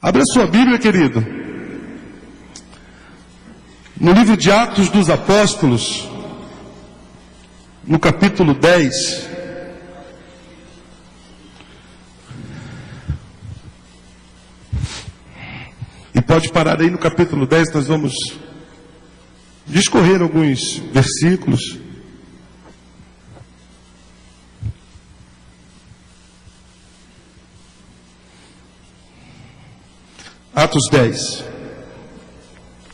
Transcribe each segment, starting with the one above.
Abra sua Bíblia, querido, no livro de Atos dos Apóstolos, no capítulo 10. E pode parar aí no capítulo 10, nós vamos discorrer alguns versículos. Atos 10.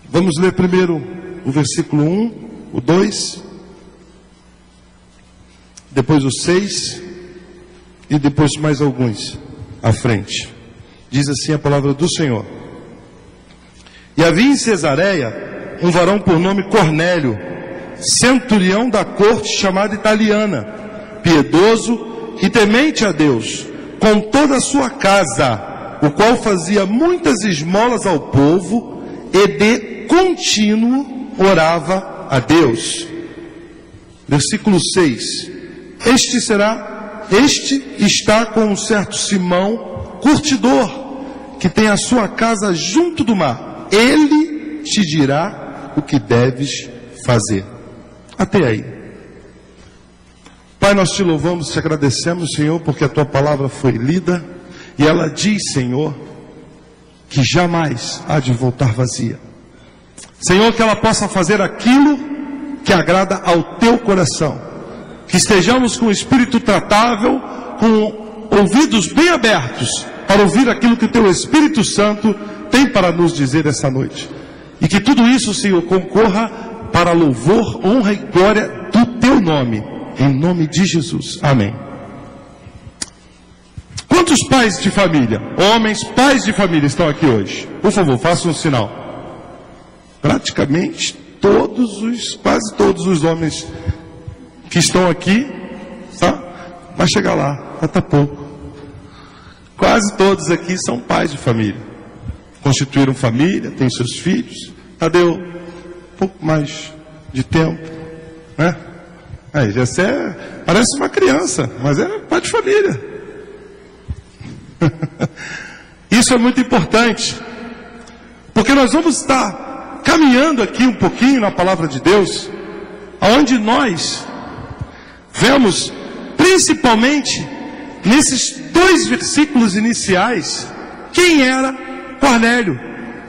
Vamos ler primeiro o versículo 1, o 2, depois o 6 e depois mais alguns à frente. Diz assim a palavra do Senhor. E havia em Cesareia um varão por nome Cornélio, centurião da corte chamada Italiana, piedoso e temente a Deus, com toda a sua casa, o qual fazia muitas esmolas ao povo e de contínuo orava a Deus. Versículo 6. Este está com um certo Simão, curtidor, que tem a sua casa junto do mar. Ele te dirá o que deves fazer. Até aí. Pai, nós te louvamos, te agradecemos, Senhor, porque a tua palavra foi lida. E ela diz, Senhor, que jamais há de voltar vazia. Senhor, que ela possa fazer aquilo que agrada ao teu coração. Que estejamos com o espírito tratável, com ouvidos bem abertos, para ouvir aquilo que o teu Espírito Santo tem para nos dizer essa noite. E que tudo isso, Senhor, concorra para louvor, honra e glória do teu nome. Em nome de Jesus. Amém. Quantos pais de família, homens, pais de família estão aqui hoje? Por favor, façam um sinal. Praticamente quase todos os homens que estão aqui, tá? Vai chegar lá, falta pouco. Quase todos aqui são pais de família. Constituíram família, têm seus filhos. Deu um pouco mais de tempo, né? Aí, parece uma criança, mas é pai de família. Isso é muito importante, porque nós vamos estar caminhando aqui um pouquinho na palavra de Deus, onde nós vemos principalmente nesses 2 versículos iniciais quem era Cornélio.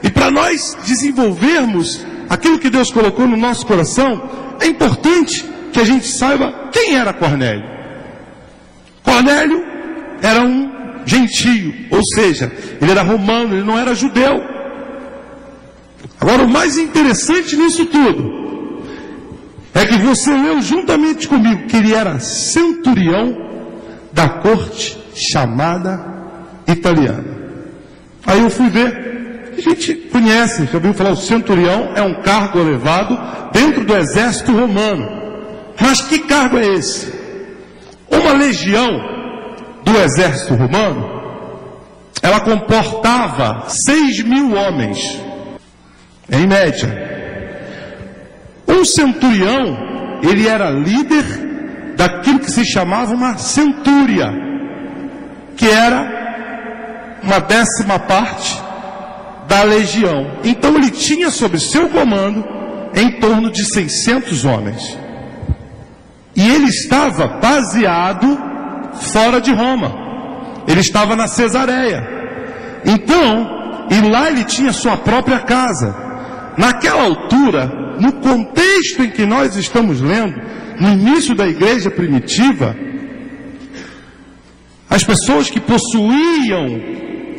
E para nós desenvolvermos aquilo que Deus colocou no nosso coração, é importante que a gente saiba quem era Cornélio. Cornélio era um gentio, ou seja, ele era romano, ele não era judeu. Agora, o mais interessante nisso tudo é que você leu juntamente comigo que ele era centurião da corte chamada Italiana. Aí eu fui ver, a gente conhece, já ouviu falar, o centurião é um cargo elevado dentro do exército romano. Mas que cargo é esse? Uma legião do exército romano, ela comportava 6.000 homens, em média. Um centurião, ele era líder daquilo que se chamava uma centúria, que era uma 10ª parte da legião. Então ele tinha sob seu comando em torno de 600 homens. E ele estava baseado fora de Roma. Ele estava na Cesareia. Então, e lá ele tinha sua própria casa. Naquela altura, no contexto em que nós estamos lendo, no início da igreja primitiva, as pessoas que possuíam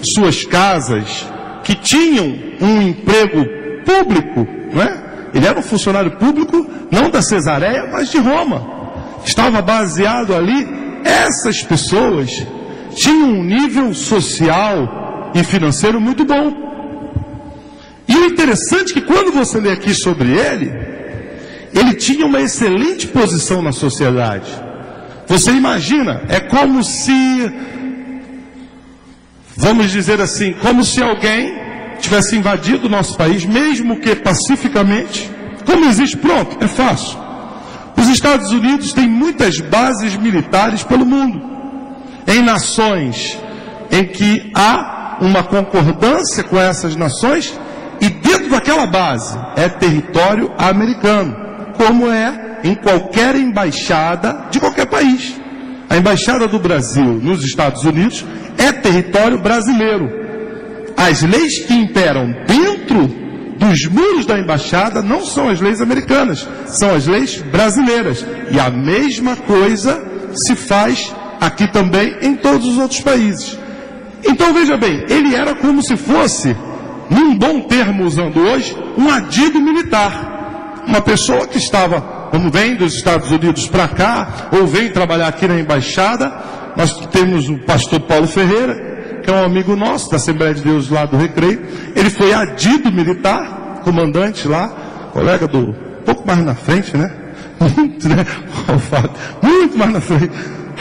suas casas, que tinham um emprego público, não é? Ele era um funcionário público, não da Cesareia, mas de Roma. Estava baseado ali. Essas pessoas tinham um nível social e financeiro muito bom. E o interessante é que quando você lê aqui sobre ele tinha uma excelente posição na sociedade. Você imagina, é como se, vamos dizer assim, como se alguém tivesse invadido o nosso país, mesmo que pacificamente. Como existe? Pronto, é fácil. Os Estados Unidos têm muitas bases militares pelo mundo, em nações em que há uma concordância com essas nações, e dentro daquela base é território americano, como é em qualquer embaixada de qualquer país. A embaixada do Brasil nos Estados Unidos é território brasileiro. As leis que imperam dentro dos muros da embaixada não são as leis americanas, são as leis brasileiras. E a mesma coisa se faz aqui também em todos os outros países. Então veja bem, ele era como se fosse, num bom termo usando hoje, um adido militar. Uma pessoa que estava, como vem dos Estados Unidos para cá, ou vem trabalhar aqui na embaixada. Nós temos o pastor Paulo Ferreira, que é um amigo nosso da Assembleia de Deus lá do Recreio. Ele foi adido militar, comandante lá, colega do, um pouco mais na frente, né? Muito, né? Muito mais na frente.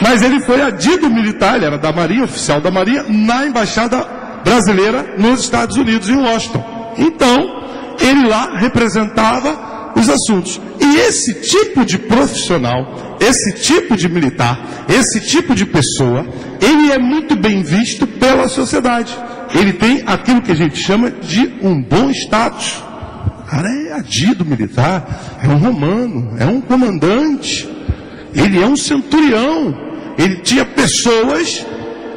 Mas ele foi adido militar, ele era da Marinha, oficial da Marinha, na embaixada brasileira nos Estados Unidos, em Washington. Então, ele lá representava os assuntos. E esse tipo de profissional, esse tipo de militar, esse tipo de pessoa, ele é muito bem visto pela sociedade. Ele tem aquilo que a gente chama de um bom status. O cara é adido militar, é um romano, é um comandante, ele é um centurião. Ele tinha pessoas,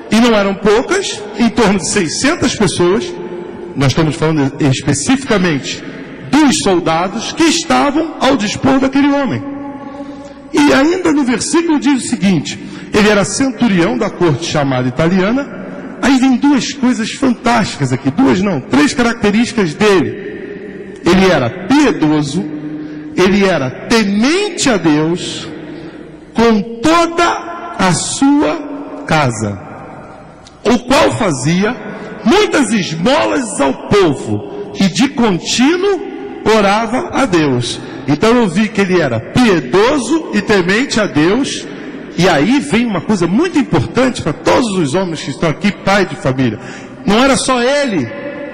e não eram poucas, em torno de 600 pessoas, nós estamos falando especificamente dos soldados que estavam ao dispor daquele homem. E ainda no versículo diz o seguinte: ele era centurião da corte chamada italiana. Aí vem duas coisas fantásticas aqui, três características dele. Ele era piedoso, ele era temente a Deus, com toda a sua casa, o qual fazia muitas esmolas ao povo, e de contínuo orava a Deus. Então eu vi que ele era piedoso e temente a Deus. E aí vem uma coisa muito importante para todos os homens que estão aqui, pai de família. Não era só ele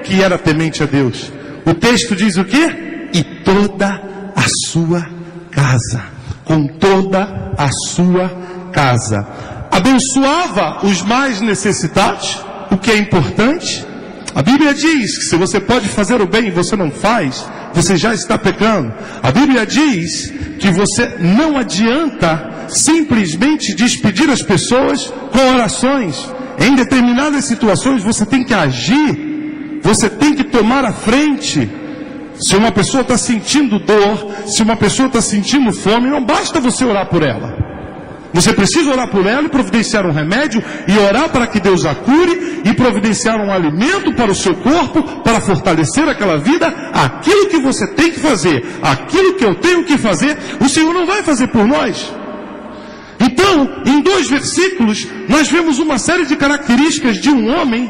que era temente a Deus. O texto diz o quê? E toda a sua casa. Com toda a sua casa. Abençoava os mais necessitados, o que é importante. A Bíblia diz que se você pode fazer o bem e você não faz, você já está pecando. A Bíblia diz que você não adianta simplesmente despedir as pessoas com orações. Em determinadas situações você tem que agir, você tem que tomar a frente. Se uma pessoa está sentindo dor, se uma pessoa está sentindo fome, não basta você orar por ela. Você precisa orar por ela e providenciar um remédio, e orar para que Deus a cure, e providenciar um alimento para o seu corpo, para fortalecer aquela vida. Aquilo que você tem que fazer, aquilo que eu tenho que fazer, o Senhor não vai fazer por nós. Então, em 2 versículos, nós vemos uma série de características de um homem,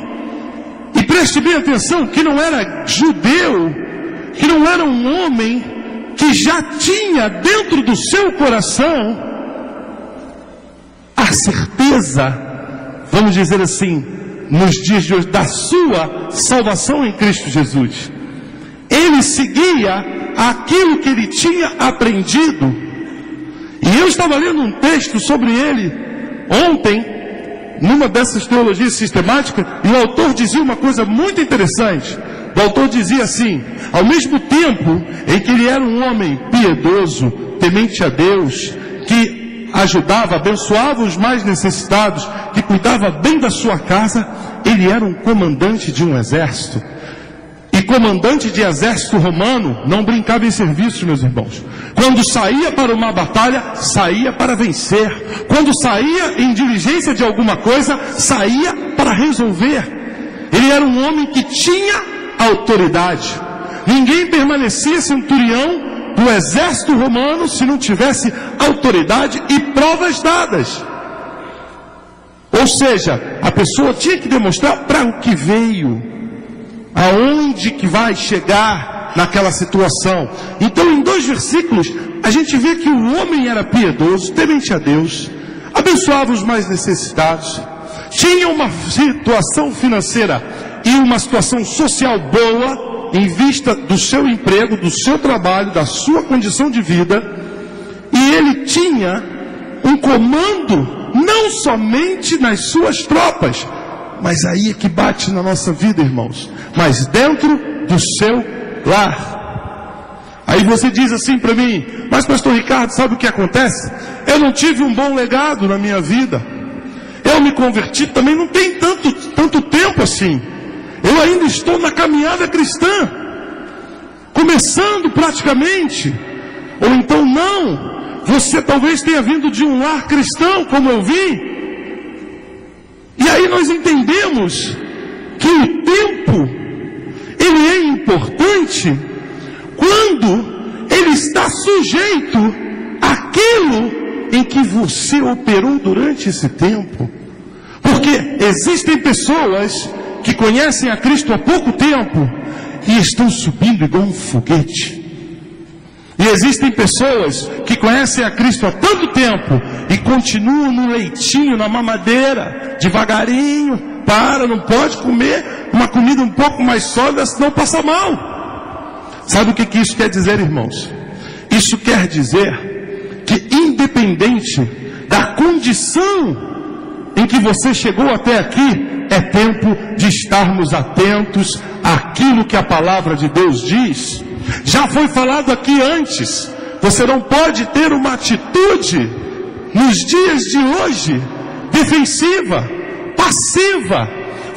e preste bem atenção, que não era judeu, que não era um homem que já tinha dentro do seu coração a certeza, vamos dizer assim, nos dias de hoje, da sua salvação em Cristo Jesus. Ele seguia aquilo que ele tinha aprendido. E eu estava lendo um texto sobre ele ontem, numa dessas teologias sistemáticas, e o autor dizia uma coisa muito interessante. O autor dizia assim: ao mesmo tempo em que ele era um homem piedoso, temente a Deus, que ajudava, abençoava os mais necessitados, que cuidava bem da sua casa, ele era um comandante de um exército. E comandante de exército romano não brincava em serviço, meus irmãos. Quando saía para uma batalha, saía para vencer. Quando saía em diligência de alguma coisa, saía para resolver. Ele era um homem que tinha autoridade. Ninguém permanecia centurião do exército romano se não tivesse autoridade e provas dadas. Ou seja, a pessoa tinha que demonstrar para o que veio, aonde que vai chegar naquela situação. Então, em 2 versículos, a gente vê que o homem era piedoso, temente a Deus, abençoava os mais necessitados, tinha uma situação financeira e uma situação social boa, em vista do seu emprego, do seu trabalho, da sua condição de vida. E ele tinha um comando não somente nas suas tropas, Mas aí é que bate na nossa vida, irmãos. Mas dentro do seu lar. Aí você diz assim para mim: mas pastor Ricardo, sabe o que acontece? Eu não tive um bom legado na minha vida. Eu me converti também não tem tanto tempo assim. Eu ainda estou na caminhada cristã, começando praticamente. Ou então não, você talvez tenha vindo de um lar cristão, como eu vim. E aí nós entendemos que o tempo, ele é importante quando ele está sujeito àquilo em que você operou durante esse tempo. Porque existem pessoas que conhecem a Cristo há pouco tempo e estão subindo igual um foguete. E existem pessoas que conhecem a Cristo há tanto tempo e continuam no leitinho, na mamadeira, devagarinho. Não pode comer uma comida um pouco mais sólida, senão passa mal. Sabe o que isso quer dizer, irmãos? Isso quer dizer que independente da condição em que você chegou até aqui, é tempo de estarmos atentos àquilo que a palavra de Deus diz. Já foi falado aqui antes, você não pode ter uma atitude nos dias de hoje defensiva, passiva.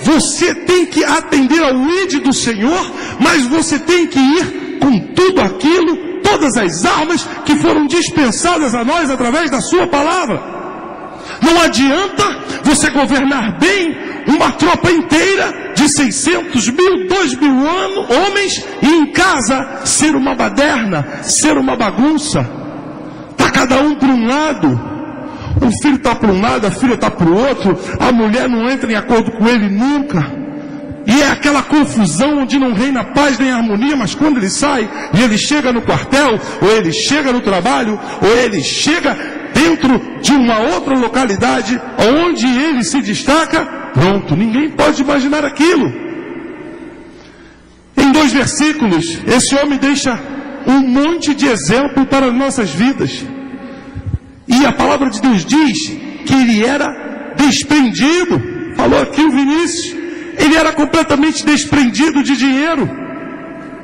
Você tem que atender ao ID do Senhor, mas você tem que ir com tudo aquilo, todas as armas que foram dispensadas a nós através da sua palavra. Não adianta você governar bem uma tropa inteira de 600 mil, 2 mil homens e em casa ser uma baderna, ser uma bagunça. Está cada um para um lado. O filho está para um lado, a filha está para o outro, a mulher não entra em acordo com ele nunca. E é aquela confusão onde não reina paz nem harmonia, mas quando ele sai e ele chega no quartel, ou ele chega no trabalho, ou ele chega dentro de uma outra localidade onde ele se destaca, pronto, ninguém pode imaginar aquilo. Em 2 versículos, esse homem deixa um monte de exemplo para as nossas vidas. E a palavra de Deus diz que ele era desprendido. Falou aqui o Vinícius, ele era completamente desprendido de dinheiro.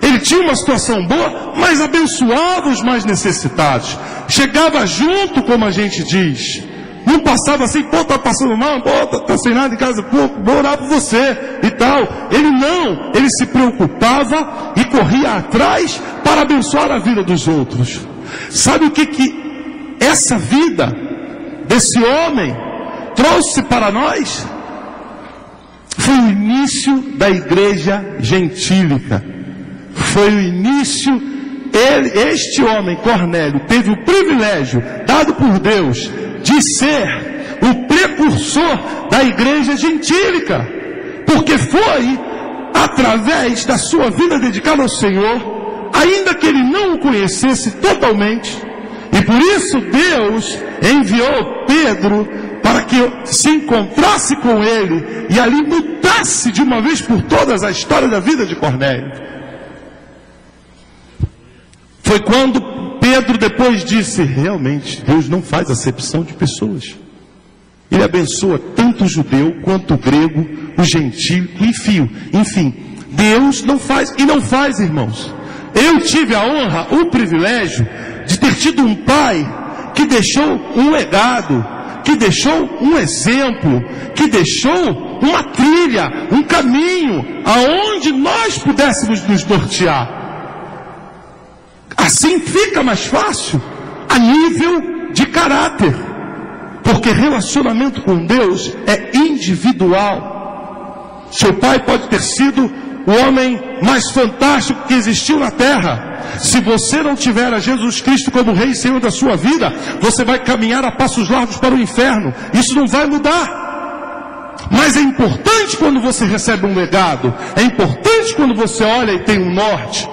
Ele tinha uma situação boa, mas abençoava os mais necessitados. Chegava junto, como a gente diz. Não passava assim, tá passando mal, tá sem nada em casa, vou orar por você e tal. Ele não, ele se preocupava e corria atrás para abençoar a vida dos outros. Sabe o que essa vida desse homem trouxe para nós? Foi o início da igreja gentílica. Foi o início, este homem, Cornélio, teve o privilégio, dado por Deus, de ser o precursor da igreja gentílica. Porque foi através da sua vida dedicada ao Senhor, ainda que ele não o conhecesse totalmente. E por isso Deus enviou Pedro para que se encontrasse com ele e ali mudasse de uma vez por todas a história da vida de Cornélio. Foi quando Pedro depois disse: realmente, Deus não faz acepção de pessoas. Ele abençoa tanto o judeu quanto o grego, o gentil, o enfim, Deus não faz, e não faz, irmãos. Eu tive a honra, o privilégio de ter tido um pai que deixou um legado, que deixou um exemplo, que deixou uma trilha, um caminho, aonde nós pudéssemos nos nortear. Assim fica mais fácil a nível de caráter, porque relacionamento com Deus é individual. Seu pai pode ter sido o homem mais fantástico que existiu na terra. Se você não tiver a Jesus Cristo como Rei e Senhor da sua vida, você vai caminhar a passos largos para o inferno. Isso não vai mudar. Mas é importante quando você recebe um legado. É importante quando você olha e tem um norte.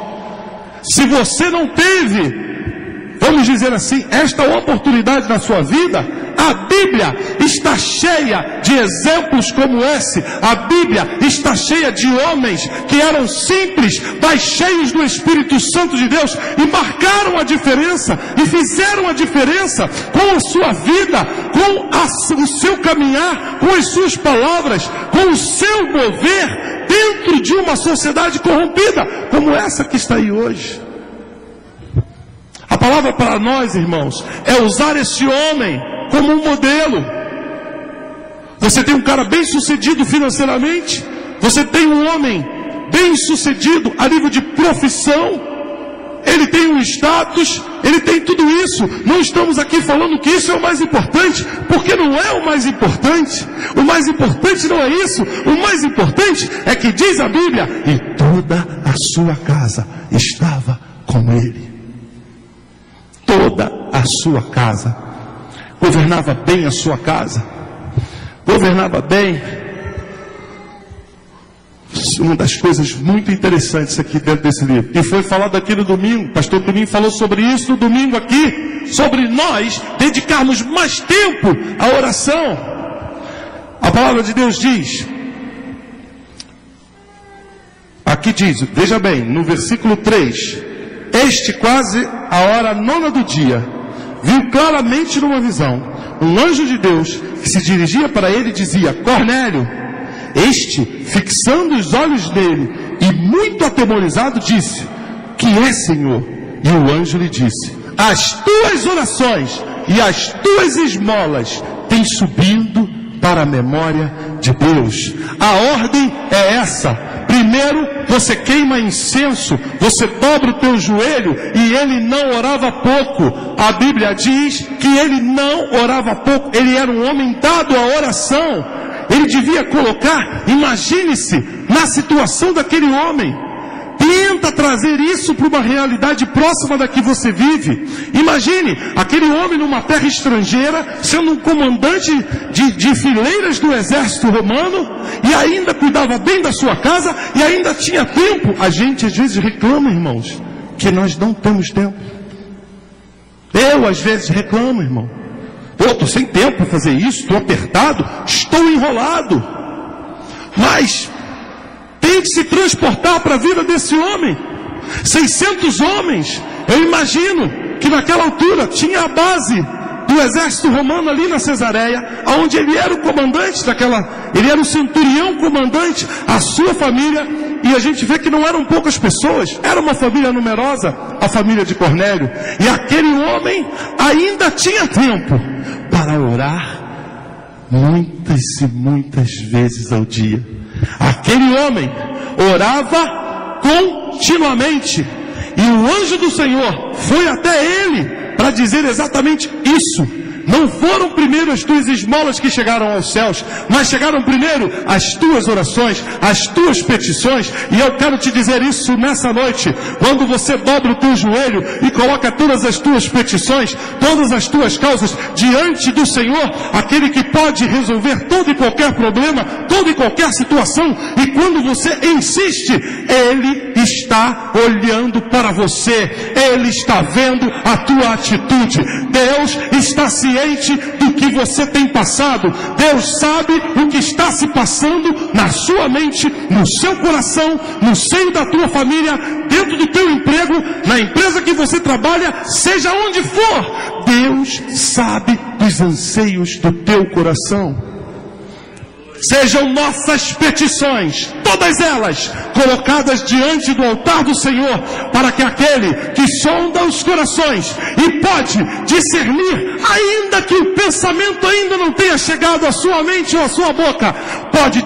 Se você não teve, vamos dizer assim, esta oportunidade na sua vida, A Bíblia está cheia de exemplos como esse. A Bíblia está cheia de homens que eram simples, mas cheios do Espírito Santo de Deus, e marcaram a diferença, e fizeram a diferença com a sua vida, com o seu caminhar, com as suas palavras, com o seu mover, dentro de uma sociedade corrompida, como essa que está aí hoje. A palavra para nós, irmãos, é usar esse homem como um modelo. Você tem um cara bem sucedido financeiramente, você tem um homem bem sucedido a nível de profissão, ele tem um status, ele tem tudo isso. Não estamos aqui falando que isso é o mais importante, porque não é o mais importante. O mais importante não é isso. O mais importante é que diz a Bíblia: e toda a sua casa estava com ele. Toda a sua casa. Governava bem a sua casa. Governava bem. Uma das coisas muito interessantes aqui dentro desse livro. E foi falado aqui no domingo. Pastor Toninho falou sobre isso no domingo aqui. Sobre nós dedicarmos mais tempo à oração. A palavra de Deus diz. Aqui diz, veja bem, no versículo 3. Este quase a hora 9 do dia, viu claramente numa visão, um anjo de Deus que se dirigia para ele e dizia: Cornélio. Este, fixando os olhos nele e muito atemorizado, disse: Que é, Senhor? E o anjo lhe disse: As tuas orações e as tuas esmolas têm subido para a memória de Deus. A ordem é essa. Primeiro, você queima incenso, você dobra o teu joelho, e ele não orava pouco. A Bíblia diz que ele não orava pouco, ele era um homem dado à oração. Ele devia colocar, imagine-se, na situação daquele homem. Tenta trazer isso para uma realidade próxima da que você vive. Imagine, aquele homem numa terra estrangeira, sendo um comandante de fileiras do exército romano, e ainda cuidava bem da sua casa, e ainda tinha tempo. A gente às vezes reclama, irmãos, que nós não temos tempo. Eu às vezes reclamo, irmão. Eu estou sem tempo para fazer isso, estou apertado, estou enrolado. Mas tente se transportar para a vida desse homem. 600 homens, eu imagino que naquela altura tinha a base do exército romano ali na Cesareia, onde ele era o comandante ele era o centurião comandante, a sua família, e a gente vê que não eram poucas pessoas, era uma família numerosa, a família de Cornélio, e aquele homem ainda tinha tempo para orar muitas e muitas vezes ao dia. Aquele homem orava continuamente, e o anjo do Senhor foi até ele para dizer exatamente isso. Não foram primeiro as tuas esmolas que chegaram aos céus, mas chegaram primeiro as tuas orações, as tuas petições. E eu quero te dizer isso nessa noite. Quando você dobra o teu joelho e coloca todas as tuas petições, todas as tuas causas diante do Senhor, aquele que pode resolver todo e qualquer problema, toda e qualquer situação, e quando você insiste, Ele está olhando para você, Ele está vendo a tua atitude. Deus está ciente do que você tem passado. Deus sabe o que está se passando na sua mente, no seu coração, no seio da tua família, dentro do teu emprego, na empresa que você trabalha, seja onde for. Deus sabe dos anseios do teu coração. Sejam nossas petições, todas elas, colocadas diante do altar do Senhor, para que aquele que sonda os corações e pode discernir, ainda que o pensamento ainda não tenha chegado à sua mente ou à sua boca, pode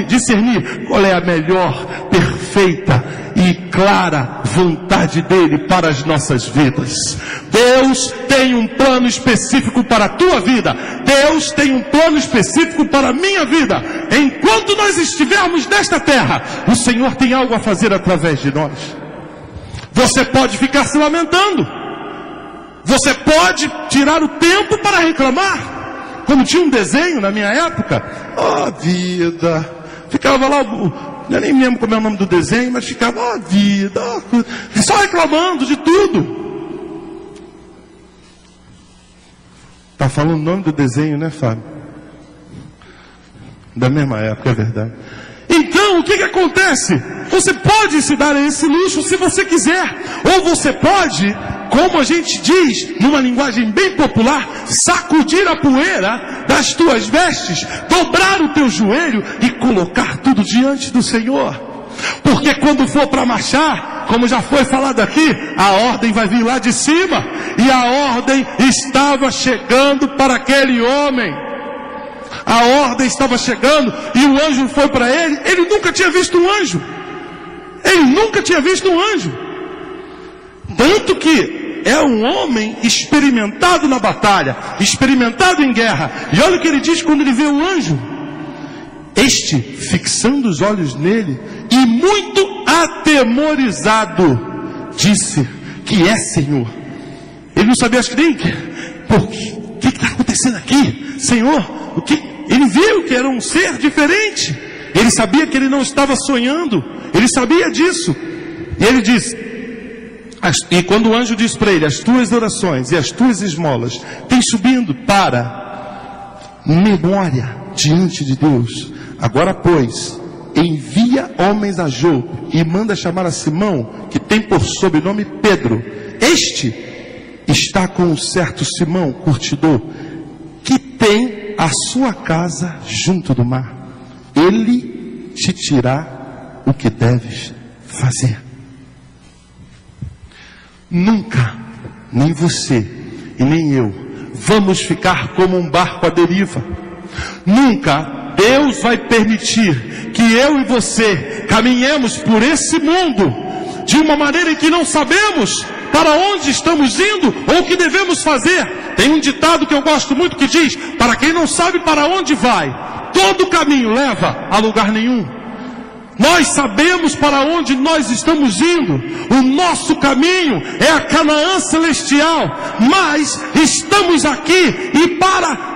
discernir qual é a melhor, perfeita e clara vontade dele para as nossas vidas. Deus tem um plano específico para a tua vida. Deus tem um plano específico para a minha vida. Enquanto nós estivermos nesta terra, o Senhor tem algo a fazer através de nós. Você pode ficar se lamentando. Você pode tirar o tempo para reclamar. Como tinha um desenho na minha época. Oh, vida. Ficava lá, eu nem lembro como é o nome do desenho, mas ficava, oh, vida. Só reclamando de tudo. Está falando o nome do desenho, né, Fábio? Da mesma época, é verdade. Então, o que acontece? Você pode se dar esse luxo se você quiser. Ou você pode, como a gente diz, numa linguagem bem popular, sacudir a poeira das tuas vestes, dobrar o teu joelho e colocar tudo diante do Senhor. Porque quando for para marchar, como já foi falado aqui, a ordem vai vir lá de cima. E a ordem estava chegando para aquele homem. A ordem estava chegando e o anjo foi para ele. Ele nunca tinha visto um anjo. Ele nunca tinha visto um anjo. Tanto que é um homem experimentado na batalha, experimentado em guerra. E olha o que ele diz quando ele vê o anjo. Este, fixando os olhos nele e muito atemorizado, disse: que é, Senhor? Ele não sabia, acho que nem, o que está acontecendo aqui, Senhor? O que? Ele viu que era um ser diferente. Ele sabia que ele não estava sonhando. Ele sabia disso. E ele diz, e quando o anjo diz para ele: as tuas orações e as tuas esmolas têm subindo para memória diante de Deus. Agora, pois, envia homens a Jope e manda chamar a Simão, que tem por sobrenome Pedro. Este está com um certo Simão, curtidor, que tem a sua casa junto do mar. Ele te dirá o que deves fazer. Nunca, nem você e nem eu, vamos ficar como um barco à deriva. Nunca Deus vai permitir que eu e você caminhemos por esse mundo de uma maneira em que não sabemos para onde estamos indo ou o que devemos fazer. Tem um ditado que eu gosto muito que diz: para quem não sabe para onde vai, todo caminho leva a lugar nenhum. Nós sabemos para onde nós estamos indo. O nosso caminho é a Canaã celestial. Mas estamos aqui e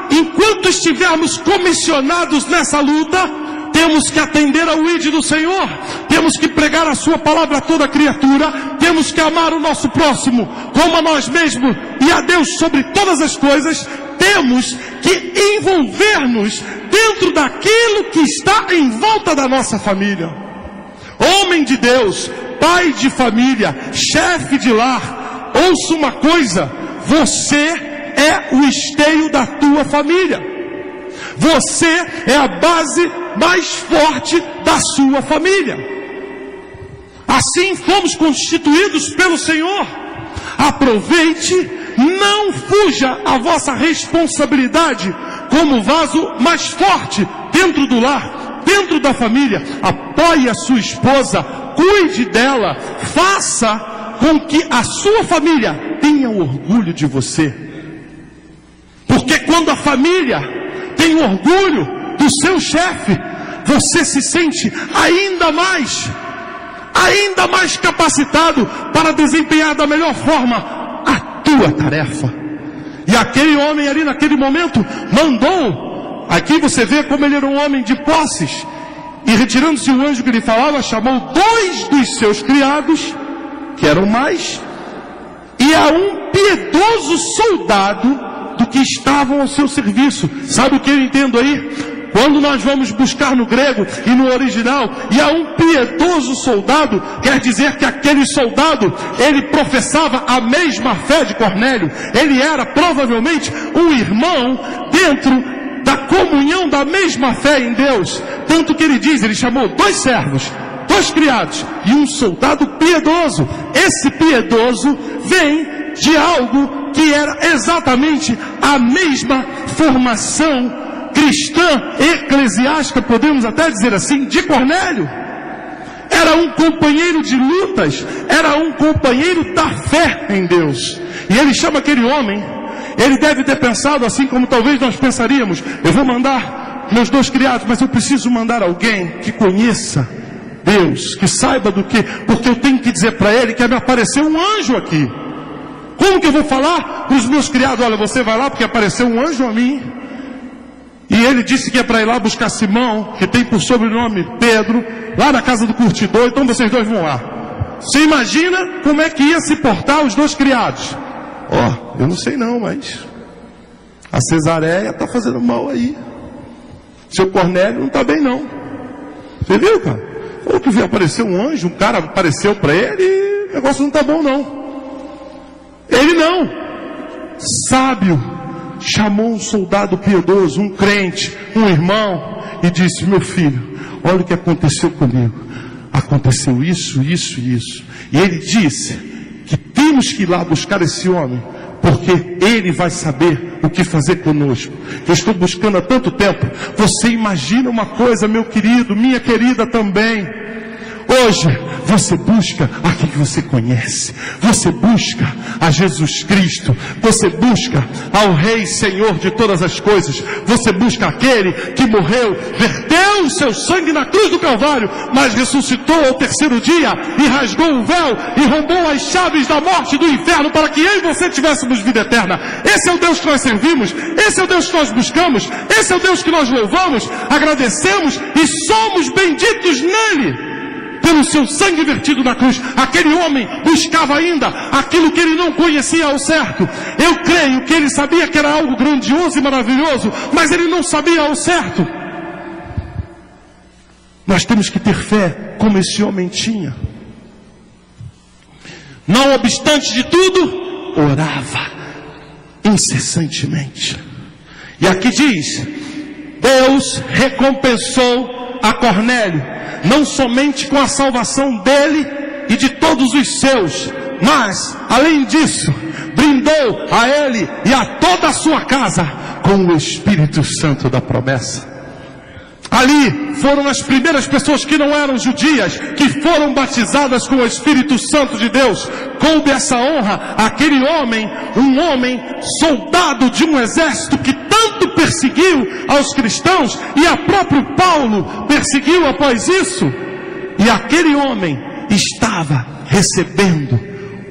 enquanto estivermos comissionados nessa luta, temos que atender ao ID do Senhor. Temos que pregar a sua palavra a toda criatura. Temos que amar o nosso próximo como a nós mesmos e a Deus sobre todas as coisas. Temos que envolver-nos dentro daquilo que está em volta da nossa família. Homem de Deus, pai de família, chefe de lar, ouça uma coisa: você é o esteio da tua família. Você é a base mais forte da sua família. Assim fomos constituídos pelo Senhor. Aproveite, não fuja a vossa responsabilidade como vaso mais forte dentro do lar, dentro da família. Apoie a sua esposa, cuide dela, faça com que a sua família tenha orgulho de você. Porque quando a família tem orgulho do seu chefe, você se sente ainda mais capacitado para desempenhar da melhor forma a tua tarefa. E aquele homem ali naquele momento mandou, aqui você vê como ele era um homem de posses, e retirando-se o anjo que lhe falava, chamou 2 dos seus criados, que eram mais, e a um piedoso soldado do que estavam ao seu serviço. Sabe o que eu entendo aí? Quando nós vamos buscar no grego e no original, e a um piedoso soldado, quer dizer que aquele soldado, ele professava a mesma fé de Cornélio. Ele era provavelmente um irmão dentro da comunhão da mesma fé em Deus. Tanto que ele diz, ele chamou 2 servos, 2 criados e um soldado piedoso. Esse piedoso vem de algo que era exatamente a mesma formação cristã, eclesiástica, podemos até dizer assim, de Cornélio. Era um companheiro de lutas, era um companheiro da fé em Deus. E ele chama aquele homem, ele deve ter pensado assim como talvez nós pensaríamos: eu vou mandar meus 2 criados, mas eu preciso mandar alguém que conheça Deus, que saiba do que, porque eu tenho que dizer para ele que me apareceu um anjo aqui. Como que eu vou falar para os meus criados: olha, você vai lá porque apareceu um anjo a mim, e ele disse que é para ir lá buscar Simão, que tem por sobrenome Pedro, lá na casa do curtidor, então vocês 2 vão lá. Você imagina como é que ia se portar os 2 criados? Eu não sei não, mas A Cesareia está fazendo mal aí. Seu Cornélio não está bem não. Você viu, cara? Falou que apareceu um anjo, um cara apareceu para ele e o negócio não está bom não. Ele não. Sábio, chamou um soldado piedoso, um crente, um irmão, e disse: meu filho, olha o que aconteceu comigo. Aconteceu isso, isso e isso. E ele disse que temos que ir lá buscar esse homem, porque ele vai saber o que fazer conosco. Eu estou buscando há tanto tempo. Você imagina uma coisa, meu querido, minha querida também. Hoje você busca aquilo que você conhece. Você busca a Jesus Cristo. Você busca ao Rei Senhor de todas as coisas. Você busca aquele que morreu, verteu o seu sangue na cruz do Calvário, mas ressuscitou ao terceiro dia e rasgou o véu e roubou as chaves da morte e do inferno para que eu e você tivéssemos vida eterna. Esse é o Deus que nós servimos. Esse é o Deus que nós buscamos. Esse é o Deus que nós louvamos, agradecemos e somos benditos nele. Pelo seu sangue vertido na cruz. Aquele homem buscava ainda aquilo que ele não conhecia ao certo. Eu creio que ele sabia que era algo grandioso e maravilhoso, mas ele não sabia ao certo. Nós temos que ter fé como esse homem tinha. Não obstante de tudo, orava incessantemente. E aqui diz: Deus recompensou a Cornélio, não somente com a salvação dele e de todos os seus, mas, além disso, brindou a ele e a toda a sua casa com o Espírito Santo da promessa. Ali foram as primeiras pessoas que não eram judias, que foram batizadas com o Espírito Santo de Deus. Coube essa honra àquele homem, um homem soldado de um exército que tanto perseguiu aos cristãos, e a próprio Paulo perseguiu após isso. E aquele homem estava recebendo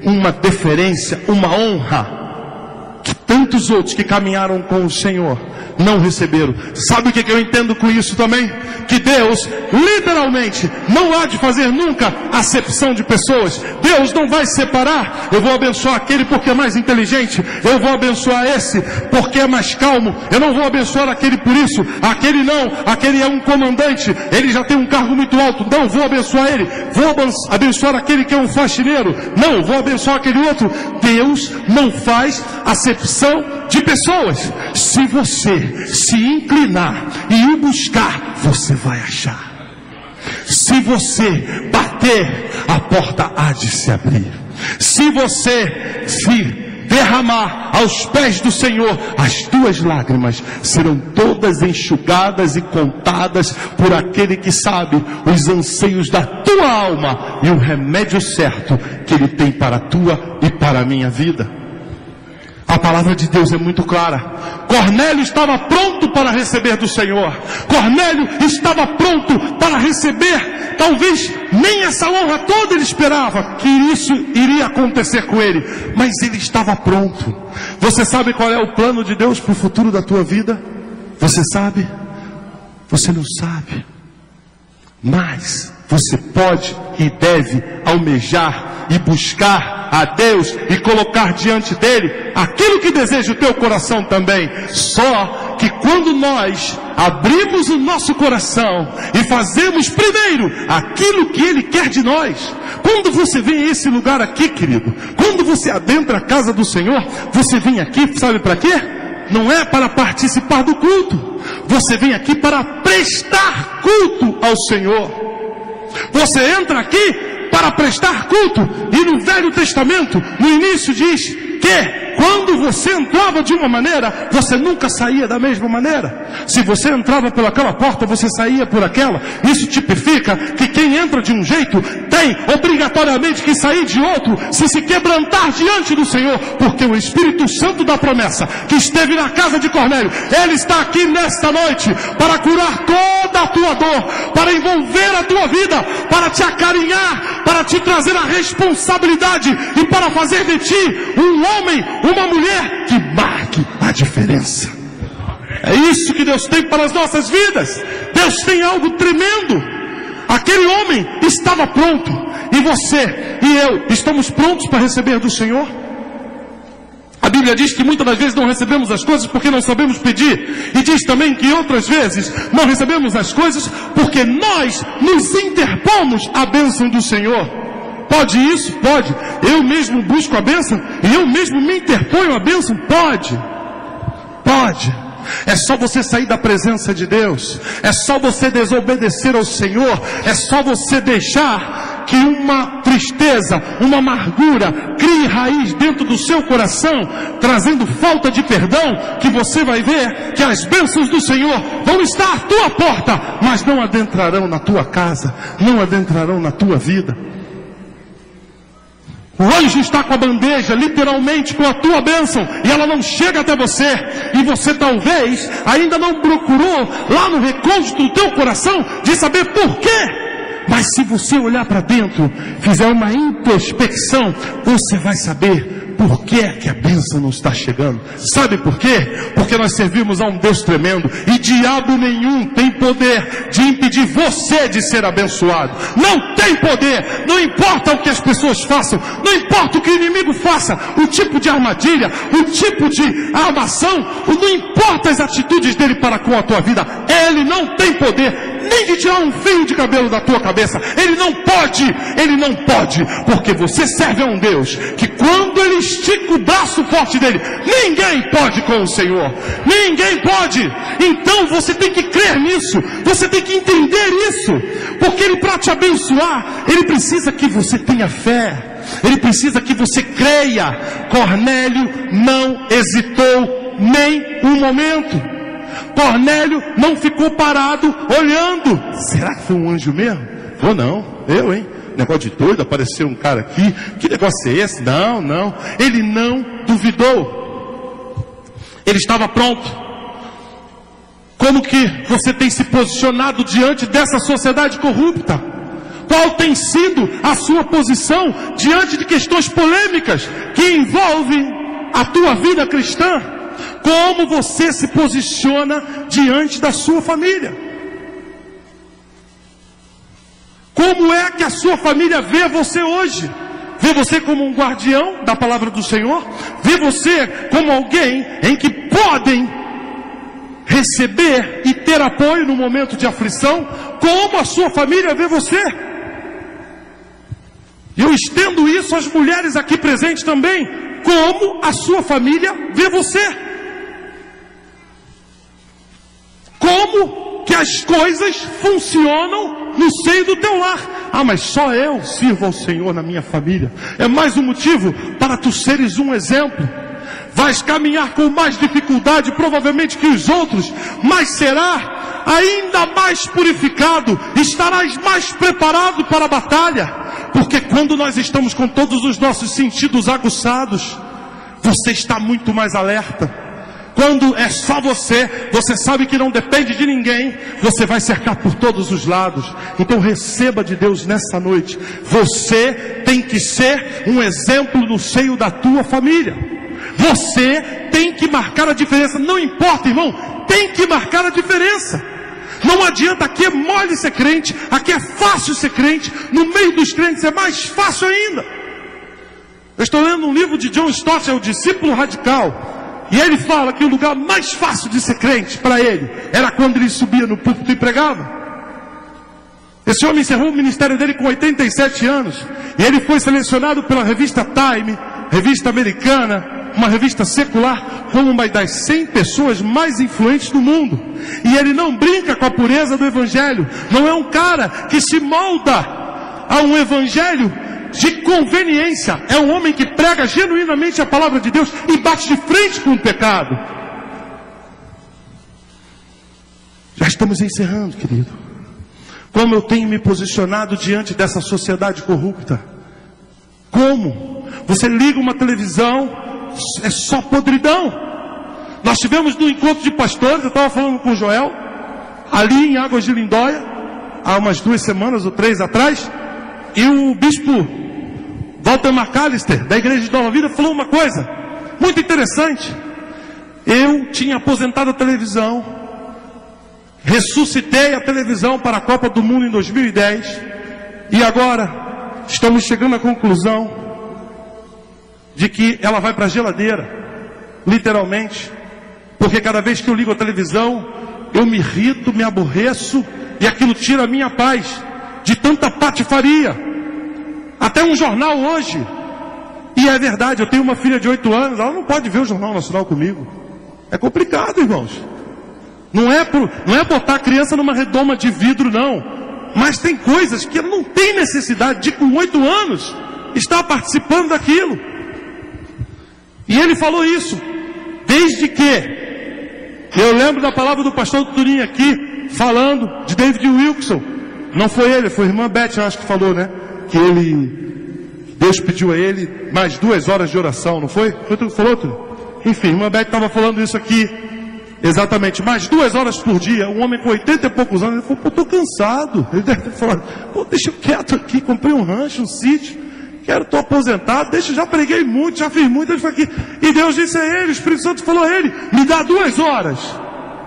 uma deferência, uma honra que tantos outros que caminharam com o Senhor não receberam. Sabe o que eu entendo com isso também? Que Deus literalmente não há de fazer nunca acepção de pessoas. Deus não vai separar. Eu vou abençoar aquele porque é mais inteligente, eu vou abençoar esse porque é mais calmo, eu não vou abençoar aquele por isso, aquele não, aquele é um comandante, ele já tem um cargo muito alto, não vou abençoar ele. Vou abençoar aquele que é um faxineiro, não, vou abençoar aquele outro. Deus não faz acepção de pessoas. Se você se inclinar e o buscar, você vai achar. Se você bater, a porta há de se abrir. Se você se derramar aos pés do Senhor, as tuas lágrimas serão todas enxugadas e contadas por aquele que sabe os anseios da tua alma e o remédio certo que Ele tem para a tua e para a minha vida. A palavra de Deus é muito clara. Cornélio estava pronto para receber do Senhor. Cornélio estava pronto para receber. Talvez nem essa honra toda ele esperava que isso iria acontecer com ele, mas ele estava pronto. Você sabe qual é o plano de Deus para o futuro da tua vida? Você sabe? Você não sabe. Mas você pode e deve almejar e buscar a Deus e colocar diante dele aquilo que deseja o teu coração também. Só que quando nós abrimos o nosso coração e fazemos primeiro aquilo que Ele quer de nós, quando você vem a esse lugar aqui, querido, quando você adentra a casa do Senhor, você vem aqui, sabe para quê? Não é para participar do culto. Você vem aqui para prestar culto ao Senhor. Você entra aqui para prestar culto. E no Velho Testamento, no início diz que quando você entrava de uma maneira, você nunca saía da mesma maneira. Se você entrava pelaquela porta, você saía por aquela. Isso tipifica que quem entra de um jeito tem obrigatoriamente que sair de outro, se quebrantar diante do Senhor, porque o Espírito Santo da promessa que esteve na casa de Cornélio, ele está aqui nesta noite para curar toda a tua dor, para envolver a tua vida, para te acarinhar, para te trazer a responsabilidade e para fazer de ti um homem, uma mulher que marque a diferença. É isso que Deus tem para as nossas vidas. Deus tem algo tremendo. Aquele homem estava pronto. E você e eu estamos prontos para receber do Senhor? A Bíblia diz que muitas das vezes não recebemos as coisas porque não sabemos pedir. E diz também que outras vezes não recebemos as coisas porque nós nos interpomos à bênção do Senhor. Pode isso? Pode. Eu mesmo busco a bênção e eu mesmo me interponho à bênção? Pode. Pode. É só você sair da presença de Deus. É só você desobedecer ao Senhor. É só você deixar que uma tristeza, uma amargura crie raiz dentro do seu coração, trazendo falta de perdão, que você vai ver que as bênçãos do Senhor vão estar à tua porta, mas não adentrarão na tua casa, não adentrarão na tua vida. O anjo está com a bandeja, literalmente com a tua bênção, e ela não chega até você. E você talvez ainda não procurou lá no recôndito do teu coração de saber por quê. Mas se você olhar para dentro, fizer uma introspecção, você vai saber por que a bênção não está chegando. Sabe por quê? Porque nós servimos a um Deus tremendo, e diabo nenhum tem poder de impedir você de ser abençoado. Não tem poder. Não importa o que as pessoas façam, não importa o que o inimigo faça, o tipo de armadilha, o tipo de armação, não importa as atitudes dele para com a tua vida. Ele não tem poder nem de tirar um fio de cabelo da tua cabeça. Ele não pode, porque você serve a um Deus que quando Ele estica o braço forte dele, ninguém pode com o Senhor. Ninguém pode. Então você tem que crer nisso, você tem que entender isso, porque Ele, para te abençoar, Ele precisa que você tenha fé, Ele precisa que você creia. Cornélio não hesitou nem um momento. Cornélio não ficou parado olhando. Será que foi um anjo mesmo? Ou não? Eu, hein? Negócio de doido, apareceu um cara aqui. Que negócio é esse? Não. Ele não duvidou. Ele estava pronto. Como que você tem se posicionado diante dessa sociedade corrupta? Qual tem sido a sua posição diante de questões polêmicas que envolvem a tua vida cristã? Como você se posiciona diante da sua família? Como é que a sua família vê você hoje? Vê você como um guardião da palavra do Senhor? Vê você como alguém em que podem receber e ter apoio no momento de aflição? Como a sua família vê você? E eu estendo isso às mulheres aqui presentes também. Como a sua família vê você? Como que as coisas funcionam no seio do teu lar? Ah, mas só eu sirvo ao Senhor na minha família. É mais um motivo para tu seres um exemplo. Vais caminhar com mais dificuldade provavelmente que os outros, mas será ainda mais purificado, estarás mais preparado para a batalha, porque quando nós estamos com todos os nossos sentidos aguçados, você está muito mais alerta. Quando é só você, você sabe que não depende de ninguém, você vai cercar por todos os lados. Então receba de Deus nessa noite. Você tem que ser um exemplo no seio da tua família. Você tem que marcar a diferença. Não importa, irmão, tem que marcar a diferença. Não adianta, aqui é mole ser crente, aqui é fácil ser crente, no meio dos crentes é mais fácil ainda. Eu estou lendo um livro de John Stott, é o Discípulo Radical. E ele fala que o lugar mais fácil de ser crente para ele era quando ele subia no púlpito e pregava. Esse homem encerrou o ministério dele com 87 anos. E ele foi selecionado pela revista Time, revista americana, uma revista secular, como uma das 100 pessoas mais influentes do mundo. E ele não brinca com a pureza do evangelho. Não é um cara que se molda a um evangelho de conveniência. É um homem que prega genuinamente a palavra de Deus e bate de frente com o pecado. Já estamos encerrando, querido. Como eu tenho me posicionado diante dessa sociedade corrupta? Como? Você liga uma televisão, é só podridão. Nós tivemos no encontro de pastores, eu estava falando com o Joel, ali em Águas de Lindóia, há umas 2 semanas ou 3 atrás, e o bispo Walter McAllister, da Igreja de Nova Vida, falou uma coisa muito interessante. Eu tinha aposentado a televisão, ressuscitei a televisão para a Copa do Mundo em 2010, e agora estamos chegando à conclusão de que ela vai para a geladeira. literalmente, porque cada vez que eu ligo a televisão, eu me irrito, me aborreço, e aquilo tira a minha paz, de tanta patifaria. Até um jornal hoje, e é verdade, eu tenho uma filha de 8 anos, ela não pode ver o Jornal Nacional comigo. É complicado, irmãos. Não é botar a criança numa redoma de vidro, não. Mas tem coisas que ela não tem necessidade de, com 8 anos, estar participando daquilo. E ele falou isso, desde que, eu lembro da palavra do pastor Turinho aqui, falando de David Wilkerson. Não foi ele, foi a irmã Beth, acho que falou, né? Que Deus pediu a ele mais 2 horas de oração, não foi? Foi tu que falou, tu? Enfim, a irmã Beth estava falando isso aqui, exatamente, mais 2 horas por dia. Um homem com 80 e poucos anos, ele falou, pô, estou cansado. Ele deve ter falado, pô, deixa eu quieto aqui, comprei um rancho, um sítio, estou aposentado, já preguei muito, já fiz muito, ele falou aqui. E Deus disse a ele, o Espírito Santo falou a ele, me dá 2 horas,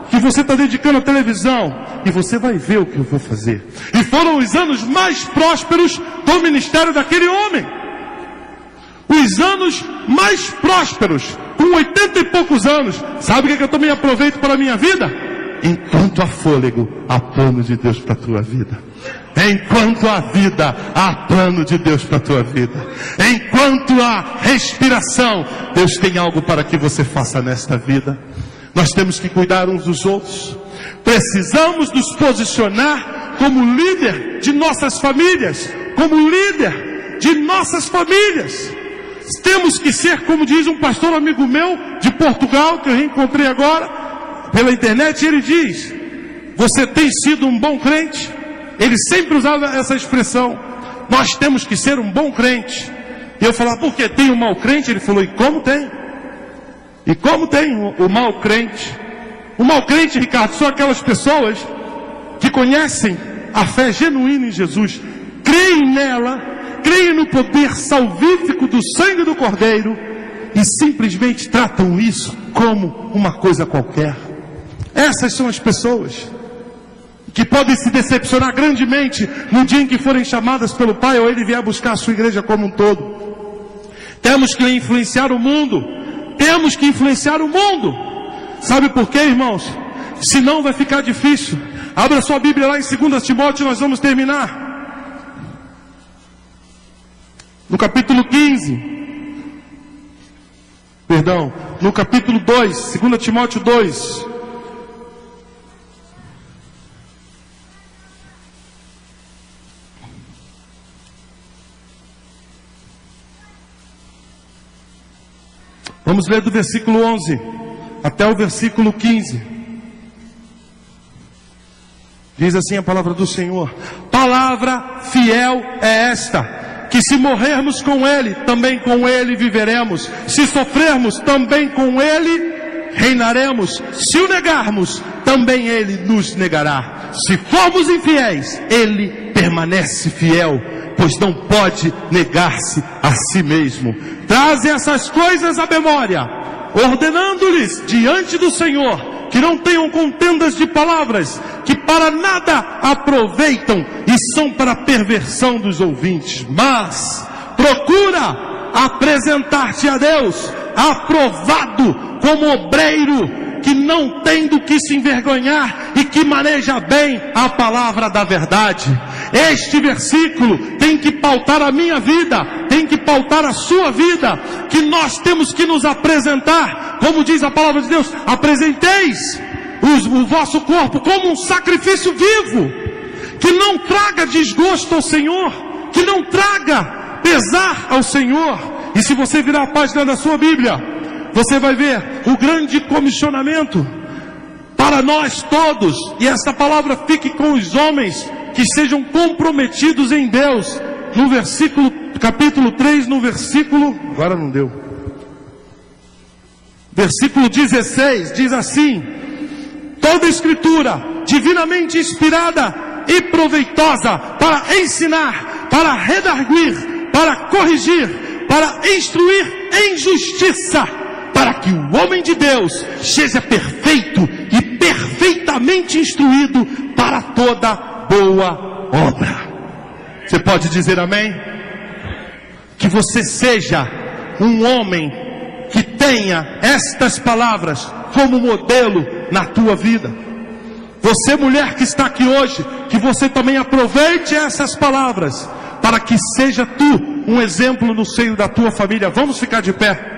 que você está dedicando à televisão, e você vai ver o que eu vou fazer. E foram os anos mais prósperos do ministério daquele homem. Os anos mais prósperos, com 80 e poucos anos. Sabe o que eu também aproveito para a minha vida? Enquanto há fôlego, há plano de Deus para a tua vida. Enquanto há vida, há plano de Deus para a tua vida. Enquanto há respiração, Deus tem algo para que você faça nesta vida. Nós temos que cuidar uns dos outros. Precisamos nos posicionar como líder de nossas famílias. Como líder de nossas famílias. Temos que ser, como diz um pastor amigo meu de Portugal, que eu reencontrei agora pela internet, ele diz, você tem sido um bom crente? Ele sempre usava essa expressão, nós temos que ser um bom crente. E eu falava, por que tem um mau crente? Ele falou, e como tem? E como tem o mau crente? O mau crente, Ricardo, são aquelas pessoas que conhecem a fé genuína em Jesus, creem nela, creem no poder salvífico do sangue do Cordeiro e simplesmente tratam isso como uma coisa qualquer. Essas são as pessoas que podem se decepcionar grandemente no dia em que forem chamadas pelo Pai ou Ele vier buscar a sua igreja como um todo. Temos que influenciar o mundo. Temos que influenciar o mundo. Sabe por quê, irmãos? Senão vai ficar difícil. Abra sua Bíblia lá em 2 Timóteo, nós vamos terminar. No capítulo 15, no capítulo 2, 2 Timóteo 2. Vamos ler do versículo 11 até o versículo 15. Diz assim a palavra do Senhor: palavra fiel é esta, que se morrermos com Ele, também com Ele viveremos. Se sofrermos, também com Ele reinaremos. Se o negarmos, também Ele nos negará. Se formos infiéis, Ele permanece fiel, pois não pode negar-se a si mesmo. Trazem essas coisas à memória, ordenando-lhes diante do Senhor, que não tenham contendas de palavras, que para nada aproveitam e são para a perversão dos ouvintes. Mas procura apresentar-te a Deus aprovado como obreiro, que não tem do que se envergonhar e que maneja bem a palavra da verdade. Este versículo tem que pautar a minha vida, tem que pautar a sua vida, que nós temos que nos apresentar, como diz a palavra de Deus, apresenteis o vosso corpo como um sacrifício vivo, que não traga desgosto ao Senhor, que não traga pesar ao Senhor. E se você virar a página da sua Bíblia, você vai ver o grande comissionamento para nós todos, e essa palavra fique com os homens que sejam comprometidos em Deus. No versículo, capítulo 3, no versículo, agora não deu, versículo 16, diz assim: toda escritura divinamente inspirada e proveitosa para ensinar, para redarguir, para corrigir, para instruir em justiça, para que o homem de Deus seja perfeito e perfeitamente instruído para toda boa obra. Você pode dizer amém? Que você seja um homem que tem tenha estas palavras como modelo na tua vida. Você, mulher que está aqui hoje, que você também aproveite essas palavras, para que seja tu um exemplo no seio da tua família. Vamos ficar de pé.